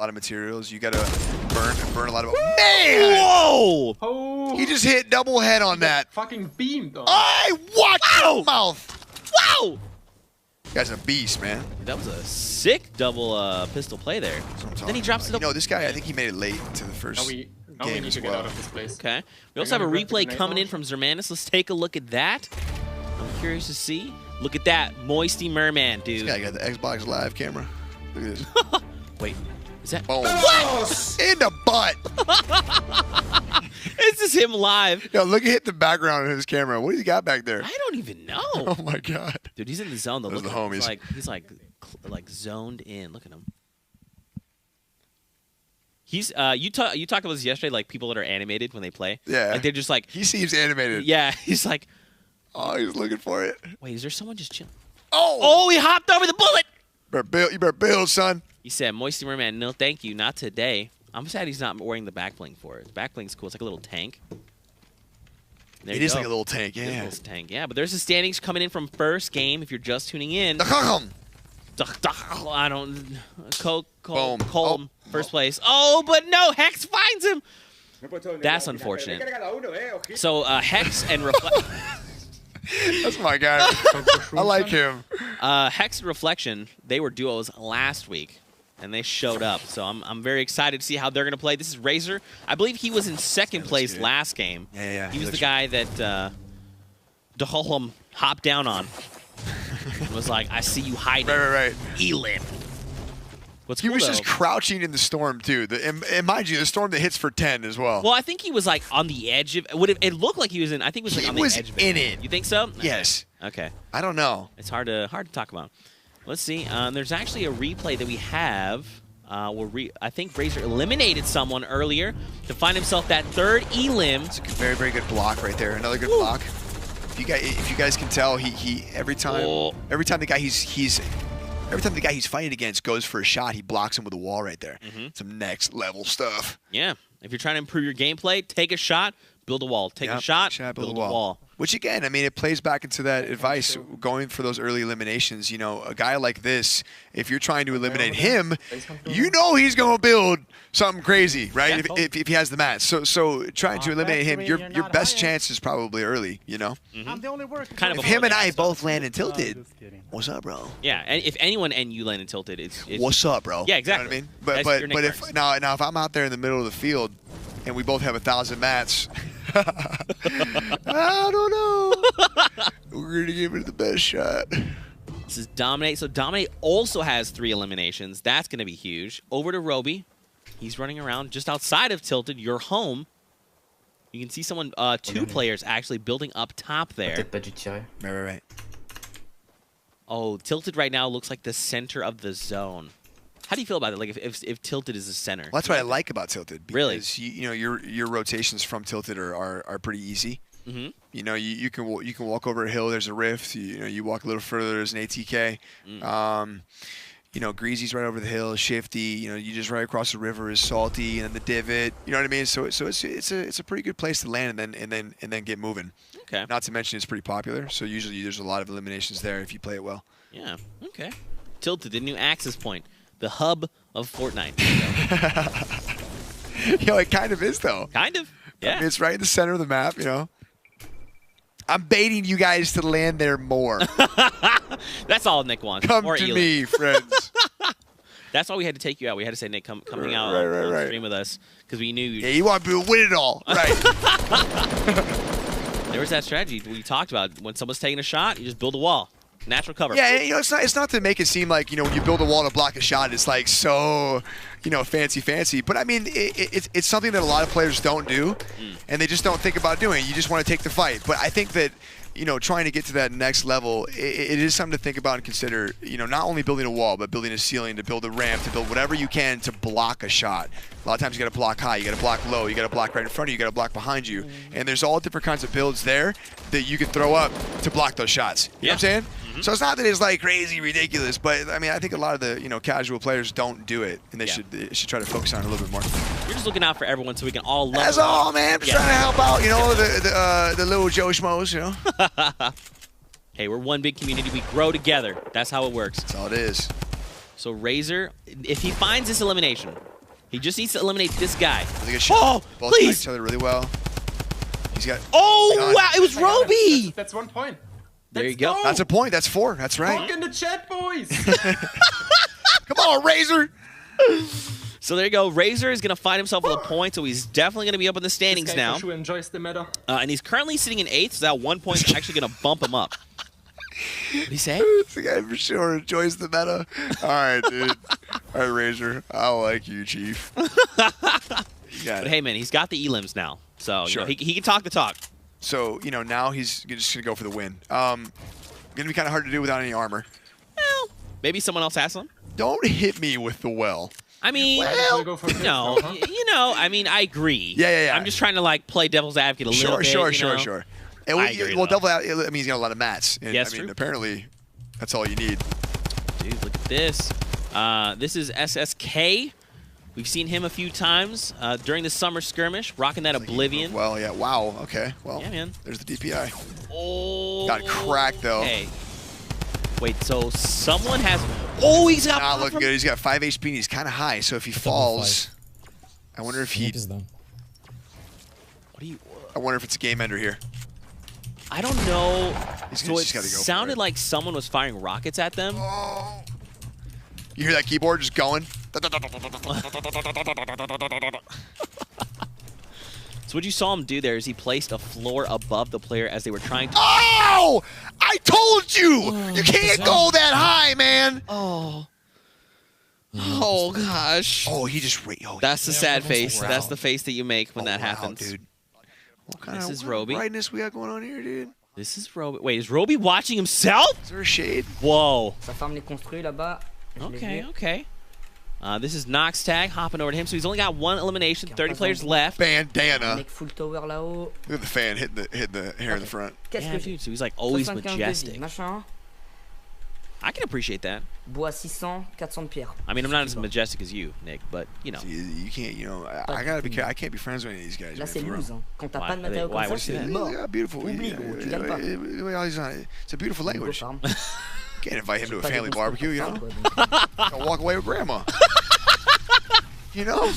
lot of materials. You gotta burn a lot of. Man! Whoa! Oh, He just hit double head on that. fucking beamed on. I watch your mouth. Wow! You guy's a beast, man. That was a sick double pistol play there. That's what I'm Then he talking drops about. it up. You know, this guy, I think he made it late to the first Now we game need as to get well. out of this place. Okay. We also have a gonna grab the replay grenade coming in launch? from Zermanis. Let's take a look at that. I'm curious to see. Look at that. Moisty Merman, dude. This guy got the Xbox Live camera. Look at this. Wait. Is that? Boom. What? In the butt. This is him live. Yo, look at the background of his camera. What do you got back there? I don't even know. Oh my god. Dude, he's in the zone though. Those Look are the at him. homies. He's like zoned in. Look at him. He's you talked about this yesterday, like people that are animated when they play. Yeah. Like they're just like He seems animated. yeah, he's like, Oh, he's looking for it. wait, is there someone just chilling? Oh! Oh, he hopped over the bullet. You better build, son. He said, Moisty Merman, no thank you, not today. I'm sad he's not wearing the back bling for it. The back bling's cool. It's like a little tank. There It you is go. like a little tank, It is a yeah. little tank, yeah. But there's the standings coming in from first game. If you're just tuning in, I don't. Cole, Boom. Cole, Oh. first place. Oh, but no, Hex finds him. That's unfortunate. So Hex and That's my guy. I like him. Hex and Reflection, they were duos last week, and they showed up. So I'm very excited to see how they're going to play. This is Razor. I believe he was in second place good. last game. Yeah. He was the guy that Daholm hopped down on. And was like, I see you hiding. Right. Elim. What's He cool, was though, just crouching in the storm, too. And mind you, the storm that hits for 10 as well. well, I think he was like on the edge of. It looked like he was in. I think it was like He on the was edge of in it. You think so? Yes. Okay. I don't know. It's hard to talk about. Let's see. There's actually a replay that we have. I think Razor eliminated someone earlier to find himself that third Elim. It's a very, very good block right there. Another good block. If you guys can tell, he every time the guy he's fighting against goes for a shot, he blocks him with a wall right there. Some next level stuff. Yeah. If you're trying to improve your gameplay, take a shot, build a wall. Take a shot, build a wall. Which again, I mean, it plays back into that advice going for those early eliminations. You know, a guy like this, if you're trying to eliminate him, you know he's going to build something crazy, right? Yeah, if he has the match. So trying to eliminate him, your best chance is probably early. You know. I'm the only worker. Kind of If a him and I stuff. both land in tilted, what's up, bro? Yeah, and if anyone and you land in tilted, it's What's up, bro? Yeah, exactly. You know what I mean? That's your But nicknames. if now if I'm out there in the middle of the field and we both have 1,000 mats, I don't know. We're gonna give it the best shot. This is Dominate. So Dominate also has 3 eliminations. That's going to be huge. Over to Roby. He's running around just outside of Tilted, your home. You can see someone, 2 players actually building up top there. Right. Oh, Tilted right now looks like the center of the zone. How do you feel about it? Like if Tilted is the center? Well, that's what I like about Tilted. Because, Really? you know, your rotations from Tilted are pretty easy. Mm-hmm. You know, you can walk over a hill. There's a rift. You know, you walk a little further. There's an ATK. You know, Greasy's right over the hill. Shifty. You know, you just right across the river is Salty, and then the divot. You know what I mean? So it's a pretty good place to land and then get moving. Okay. Not to mention it's pretty popular. So usually there's a lot of eliminations there if you play it well. Yeah. Okay. Tilted, the new access point, the hub of Fortnite. You know, it kind of is though. Kind of. Yeah. I mean, it's right in the center of the map. You know. I'm baiting you guys to land there more. That's all Nick wants. Come or to Eli. me, friends. That's why we had to take you out. We had to say, Nick, coming out Right. on stream with us because we knew Yeah, you want to win it all, right? there was that strategy we talked about. When someone's taking a shot, you just build a wall. Natural cover. Yeah, and, you know, it's not to make it seem like, you know, when you build a wall to block a shot, it's like so, you know, fancy. But I mean, it's something that a lot of players don't do, and they just don't think about doing. You just want to take the fight. But I think that, you know, trying to get to that next level, it is something to think about and consider. You know, not only building a wall, but building a ceiling, to build a ramp, to build whatever you can to block a shot. A lot of times you got to block high, you got to block low, you got to block right in front of you, you got to block behind you. And there's all different kinds of builds there that you can throw up to block those shots. You know what I'm saying? So it's not that it's like crazy ridiculous, but I mean, I think a lot of the, you know, casual players don't do it, and they should try to focus on it a little bit more. You're just looking out for everyone so we can all love. That's all, man. Just trying to help out, you know, the little Joe Schmoes, you know. Hey, we're one big community. We grow together. That's how it works. That's all it is. So Razor, if he finds this elimination, he just needs to eliminate this guy. Really good shot. Oh, Both please! each other really well. He's got. Oh, wow, it was Roby! That's 1 point. There you go. That's a point. That's 4. That's right. Talk in the chat, boys. Come on, Razor. So there you go. Razor is going to find himself with a point, so he's definitely going to be up in the standings This guy now. for sure enjoys the meta. And he's currently sitting in 8th, so that 1 point is actually going to bump him up. What did he say? The guy for sure enjoys the meta. All right, dude. All right, Razor. I like you, Chief. You got But it. hey, man, he's got the elims now, so Sure. you know, he can talk the talk. So, now he's just going to go for the win. Going to be kind of hard to do without any armor. Well, maybe someone else has some. Don't hit me with the well. I mean, Well, go for it. no, Uh-huh. I mean, I agree. Yeah. I'm just trying to, like, play devil's advocate a little bit. Sure. And I agree, well, though. double out, it means you got a lot of mats. And, Yes, I mean, true. apparently, that's all you need. Dude, look at this. This is SSK. We've seen him a few times during the summer skirmish, rocking that Oblivion. Well, yeah. Wow. Okay. Well, Yeah, man. there's the DPI. Oh. Got cracked, though. Hey. Wait, so someone has... Oh, he's got... Not looking good. He's got 5 HP and he's kind of high. So if he falls, I wonder if he... What do you... I wonder if it's a game ender here. I don't know. He's So it just gotta go for sounded it. like someone was firing rockets at them. Oh. You hear that keyboard just going? So what you saw him do there is he placed a floor above the player as they were trying to... Oh! I told you! You can't go that high, man! Oh. Oh, gosh. Oh, he just... That's the sad face. Wow. That's the face that you make when that wow, happens. Dude. What kind This of is Roby. brightness we got going on here, dude? This is Roby. Wait, is Roby watching himself? Is there a shade? Whoa. Sa femme les construit là-bas. Je l'ai Okay, vu. okay. This is Nox Tag hopping over to him. So he's only got 1 elimination, 30 players left. Bandana. Mec full tower là-haut. Look at the fan hitting the hair in the front. Qu'est-ce Yeah, que j'ai? dude, so he's like always 75 de vie, majestic. machin. I can appreciate that. Bois 600, 400 de pierre. I mean, I'm not as majestic as you, Nick, but, you know. You can't, I gotta be careful. I can't be friends with any of these guys. Là, man, c'est for real. loose. Hein. Quand t'as Why? pas de matériau Why? comme What's ça, that? c'est mort. Yeah, beautiful. Oublie, gros, tu gagnes pas. It's a beautiful Go language. farm. Can't invite him to a Pas des family bons barbecue, trucs you comme know? ça, quoi, donc, I'll walk away with grandma. You know?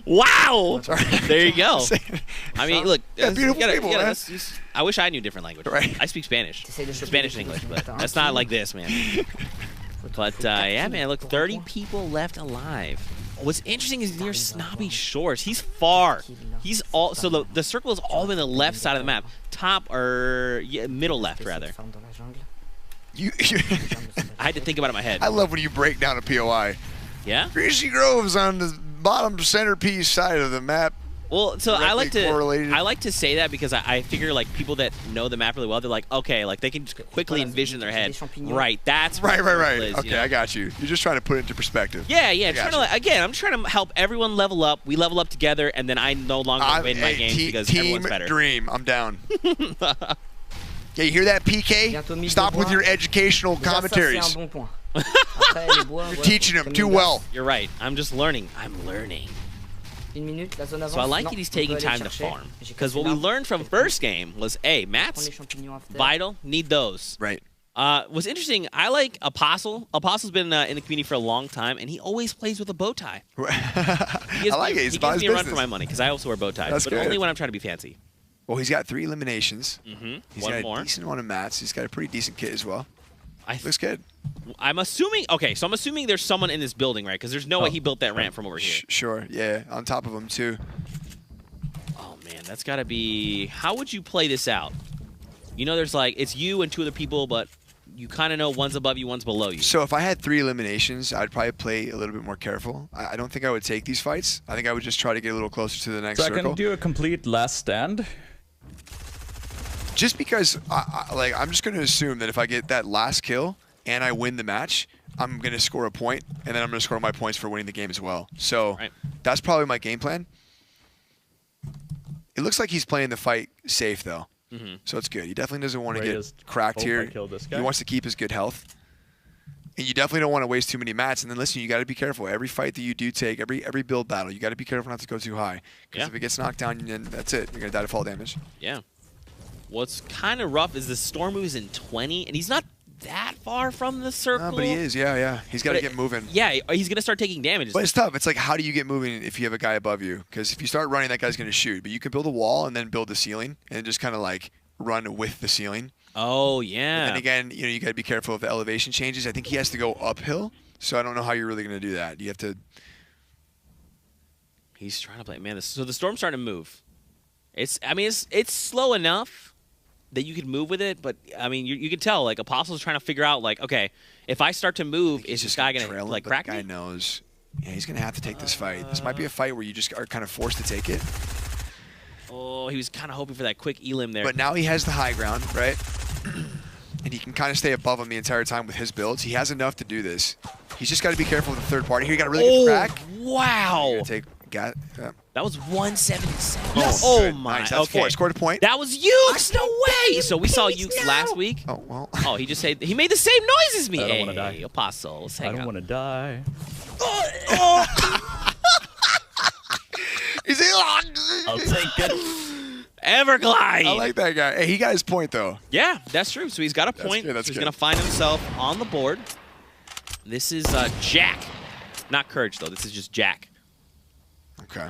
Wow! Sorry. There you go. I mean, look. Yeah, beautiful people, man. I wish I knew different language. Right. I speak Spanish. T'essayes de choper Spanish des and English, trucs but comme ça, that's hein. not like this, man. But, Faut yeah, quatre man, look, kills 30 pour un point. people left alive. What's interesting is near Snobby Shores. He's far. He's all, so the circle is all in the left side of the map. Top, or yeah, middle left, rather. Farm dans la jungle. I had to think about it in my head. I love when you break down a POI. Yeah? Greasy Grove's on the bottom centerpiece side of the map. Well, so I like Directly correlated. to say that because I figure like people that know the map really well, they're like, okay, like they can just quickly envision in their head, right? That's Right. where it is, Okay, you know? I got you. You're just trying to put it into perspective. Yeah, I trying gotcha. to like, again, I'm trying to help everyone level up. We level up together, and then I no longer win my games because team everyone's better. dream. I'm down. Yeah, you hear that, PK? Bientôt 1000 Stop de with bois. your educational Déjà, ça, c'est commentaries. un bon point. Après, les bois, You're ouais, teaching him comme too une well. base. You're right. I'm just learning. I'm learning. Une minute, la zone avance. So I like Non, that he's on peut taking aller time to chercher. farm J'ai because cassé what we l'arbre. learned from first game was, hey, Prends mats les champignons after. vital, need those. Right. What's interesting, I like Apostle. Apostle's been in the community for a long time, and he always plays with a bow tie. I like it. He's He about gives his me a run for business. my money because I also wear bow ties, That's but good. only when I'm trying to be fancy. Well, he's got 3 eliminations. Mm-hmm. He's One got more. a decent amount of mats. He's got a pretty decent kit as well. I Looks good. I'm assuming. Okay, so I'm assuming there's someone in this building, right? Because there's no way he built that ramp from over here. Sure. Yeah. On top of him too. Oh man, that's got to be. How would you play this out? You know, there's like it's you and 2 other people, but you kind of know one's above you, one's below you. So if I had 3 eliminations, I'd probably play a little bit more careful. I don't think I would take these fights. I think I would just try to get a little closer to the next So I circle. can do a complete last stand. Just because, I'm just going to assume that if I get that last kill and I win the match, I'm going to score a point, and then I'm going to score my points for winning the game as well. So Right. that's probably my game plan. It looks like he's playing the fight safe, though. Mm-hmm. So it's good. He definitely doesn't want to get Greatest cracked hope I here. kill this He guy. wants to keep his good health. And you definitely don't want to waste too many mats. And then listen, you got to be careful. Every fight that you do take, every build battle, you got to be careful not to go too high. Because Yeah. if it gets knocked down, then that's it. You're going to die to fall damage. Yeah. What's kind of rough is the storm move is in 20, and he's not that far from the circle. But he is, yeah. He's got to get moving. Yeah, he's going to start taking damage. But it's tough. It's like, how do you get moving if you have a guy above you? Because if you start running, that guy's going to shoot. But you can build a wall and then build the ceiling and just kind of like run with the ceiling. Oh, yeah. And again, you got to be careful if the elevation changes. I think he has to go uphill. So I don't know how you're really going to do that. You have to. He's trying to play. Man, so the storm's starting to move. It's slow enough that you can move with it, but I mean, you can tell like Apostle's trying to figure out like, okay, if I start to move, is this guy gonna like crack me? The guy knows. Yeah, he's gonna have to take this fight. This might be a fight where you just are kind of forced to take it. Oh, he was kind of hoping for that quick elim there. But now he has the high ground, right? And he can kind of stay above him the entire time with his builds. He has enough to do this. He's just got to be careful with the third party. Here, he got a really good crack. Wow! That was 177. Yes. Oh my! Nice. That's 4. Scored a point. That was Ukes. No way! So we saw Ukes last week. Oh well. Oh, he just said he made the same noise as me. I don't want to die. Apostles. I don't want to die. He's I'll take it. Everglide. I like that guy. Hey, he got his point though. Yeah, that's true. So he's got a point. That's He's good. going to find himself on the board. This is Jack. Not Courage, though. This is just Jack. Okay.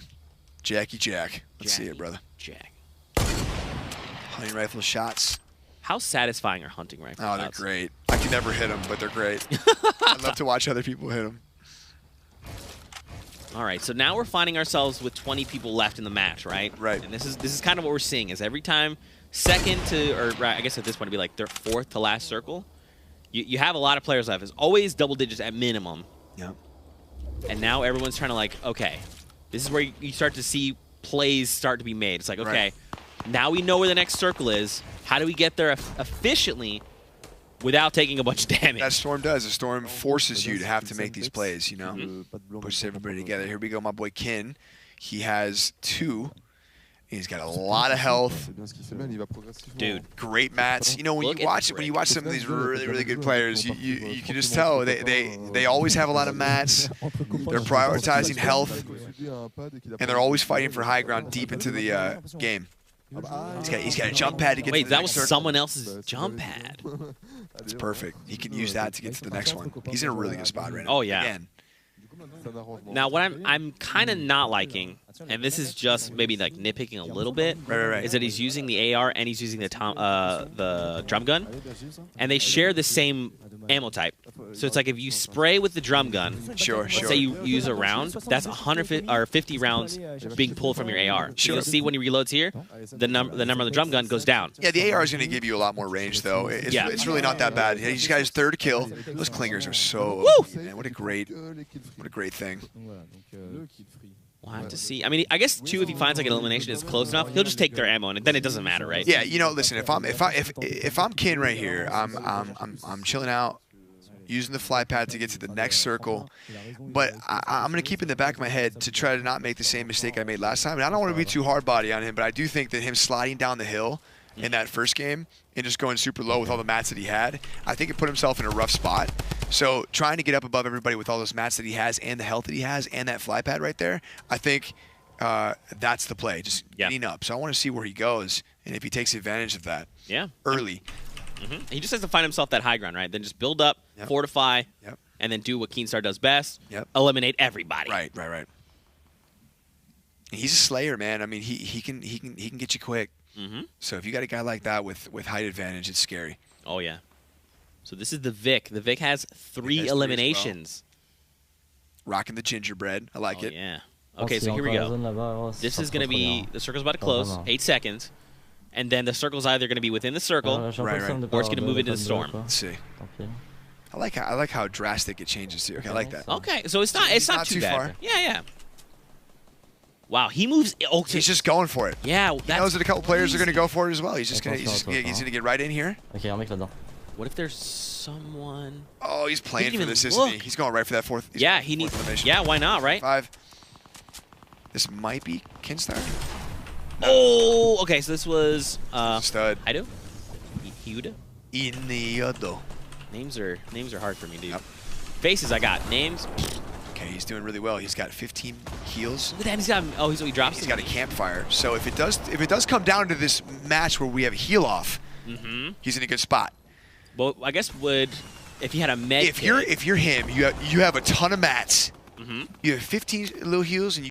Jack. Let's see it, brother. Jack. Hunting rifle shots. How satisfying are hunting rifle Oh, shots? they're great. I can never hit them, but they're great. I love to watch other people hit them. All right, so now we're finding ourselves with 20 people left in the match, right? Right. And this is kind of what we're seeing is every time second to, or I guess at this point it'd be like their fourth to last circle, you have a lot of players left. It's always double digits at minimum. Yep. And now everyone's trying to like, okay, this is where you start to see plays start to be made. It's like, okay, now we know where the next circle is. How do we get there efficiently without taking a bunch of damage? That Storm does. The Storm forces you to have to make these plays, you know? Pushes everybody together. Here we go, my boy Kin. He has 2. He's got a lot of health. Dude. Great mats. You know, when you watch some of these really good players, you can just tell they always have a lot of mats. They're prioritizing health, and they're always fighting for high ground deep into the game. He's got a jump pad to get to the next that was circle. someone else's jump pad. It's perfect. He can use that to get to the next one. He's in a really good spot right now. Oh, yeah. Again. Now, what I'm kind of not liking, and this is just maybe like nitpicking a little bit, Right. is that he's using the AR and he's using the drum gun, and they share the same ammo type. So it's like if you spray with the drum gun, Sure. say you use a round, that's 150 rounds being pulled from your AR. Sure. You'll see when he reloads here, the number on the drum gun goes down. Yeah, the AR is going to give you a lot more range, though. It's really not that bad. He just got his 3rd kill. Those clingers are so... Man, what a great thing. We'll have to see. I mean, I guess too, if he finds like an elimination is close enough, he'll just take their ammo, and then it doesn't matter, right? Yeah, you know, listen, if I'm Kin right here, I'm chilling out, using the fly pad to get to the next circle, but I'm going to keep in the back of my head to try to not make the same mistake I made last time. And I don't want to be too hard body on him, but I do think that him sliding down the hill in that first game and just going super low with all the mats that he had, I think it put himself in a rough spot. So trying to get up above everybody with all those mats that he has and the health that he has and that fly pad right there, I think that's the play, just getting up. So I want to see where he goes and if he takes advantage of that early. He just has to find himself that high ground, right? Then just build up, fortify, and then do what Keenstar does best, eliminate everybody. Right. He's a slayer, man. I mean, he can get you quick. So if you got a guy like that with height advantage, it's scary. Oh yeah. So this is the Vic. The Vic has 3 eliminations. Rocking the gingerbread. I like it. Yeah. Okay, so here we go. This is going to be, the circle's about to close, 8 seconds. And then the circle's either going to be within the circle, or it's going to move into the storm. Let's see. I like how drastic it changes too. Okay, I like that. Okay, so it's not too bad. far. Yeah. Wow, he moves. He's just going for it. Yeah, he knows that a couple players are going to go for it as well. He's just going to get right in here. What if there's someone? Oh, he's playing for this, isn't he? He's going right for that fourth. Yeah, he needs. Yeah, why not, right? 5. This might be Kinstar. Oh, okay. So this was stud. Ido? Hiuda? Iniodo. Names are hard for me, dude. Faces I got. Names. Okay, he's doing really well. He's got 15 heals. Look at that. He drops. He's got a campfire. So if it does come down to this match where we have heal off, he's in a good spot. Well, I guess if he had a med If you're him, you have a ton of mats. Mm-hmm. You have 15 little heals, and